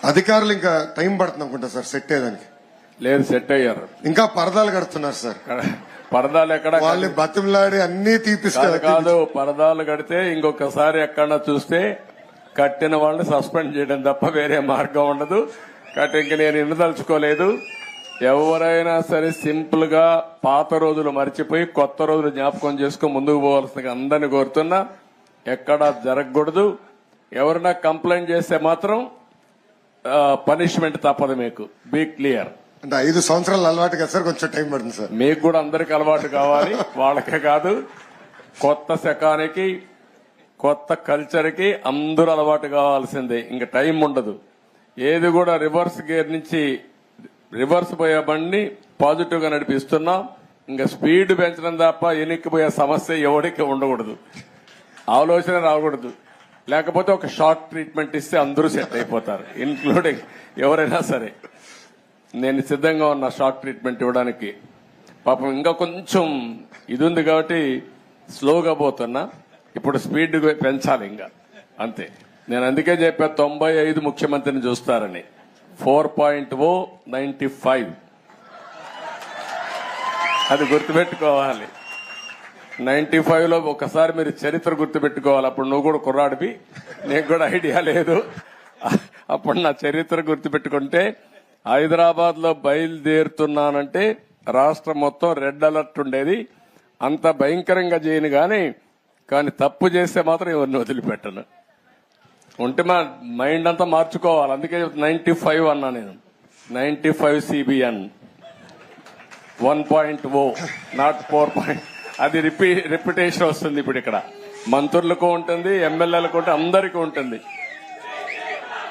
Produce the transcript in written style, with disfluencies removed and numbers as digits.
అధికారులు ఇంకా టైం పడుతుంది అనుకుంటా సార్ సెట్ అయ్యేదానికి. లేదు, సెట్ అయ్యారు. ఇంకా పరదాలు కడుతున్నారు సార్. పరదాలు ఎక్కడ వాళ్ళు బతిమలాడి అన్ని తీపిస్తారు. కాదు, పరదాలు కడితే ఇంకొకసారి ఎక్కడన్నా చూస్తే కట్టిన వాళ్ళని సస్పెండ్ చేయడం తప్ప వేరే మార్గం ఉండదు. కాబట్టి ఇంక నేను ఎన్నుదలుచుకోలేదు. ఎవరైనా సరే సింపుల్ గా పాత రోజులు మర్చిపోయి కొత్త రోజులు జ్ఞాపకం చేసుకుని ముందుకు పోవాల్సిందిగా అందరినీ కోరుతున్నా. ఎక్కడా జరగకూడదు. ఎవరైనా కంప్లైంట్ చేస్తే మాత్రం పనిష్మెంట్ తప్పదు. మీకు బీ క్లియర్. అంటే 5 సంవత్సరాలు అలవాటు కదా సార్, కొంచెం టైం పడుతుంది సార్. మీకు కూడా అందరికి అలవాటు కావాలి, వాళ్ళకే కాదు. కొత్త శకానికి కొత్త కల్చర్ కి అందరూ అలవాటు కావాల్సిందే. ఇంకా టైం ఉండదు. ఏది కూడా రివర్స్ గేర్ నుంచి రివర్స్ పోయే బండి పాజిటివ్ గా నడిపిస్తున్నాం. ఇంకా స్పీడ్ పెంచడం తప్ప ఎనిక్కిపోయే సమస్య ఎవరికి ఉండకూడదు. ఆలోచన రాకూడదు. లేకపోతే ఒక షార్ట్ ట్రీట్మెంట్ ఇస్తే అందరూ సెట్ అయిపోతారు, ఇన్క్లూడింగ్ ఎవరైనా సరే. నేను సిద్ధంగా ఉన్నా షార్ట్ ట్రీట్మెంట్ ఇవ్వడానికి. పాపం ఇంకా కొంచెం ఇది ఉంది కాబట్టి స్లోగా పోతున్నా. ఇప్పుడు స్పీడ్ పెంచాలి ఇంకా, అంతే. నేను అందుకే చెప్పా 95 ముఖ్యమంత్రిని చూస్తారని. 4.0 95 అది గుర్తుపెట్టుకోవాలి. 95 లో ఒకసారి మీరు చరిత్ర గుర్తుపెట్టుకోవాలి. అప్పుడు నువ్వు కూడా కుర్రాడివి, నీకు కూడా ఐడియా లేదు. అప్పుడు నా చరిత్ర గుర్తుపెట్టుకుంటే, హైదరాబాద్ లో బయలుదేరుతున్నానంటే రాష్ట్రం మొత్తం రెడ్ అలర్ట్ ఉండేది. అంత భయంకరంగా చేయను కానీ తప్పు చేస్తే మాత్రం ఎవరిని వదిలిపెట్టను. ఉంటే మా మైండ్ అంతా మార్చుకోవాలి. అందుకే 95 అన్నా నేను. 95 CBN 1.0 నాట్ 4. అది రిపిటేషన్ వస్తుంది. ఇప్పుడు ఇక్కడ మంత్రులకు ఉంటుంది, ఎమ్మెల్యేలకు ఉంటుంది, అందరికీ ఉంటుంది.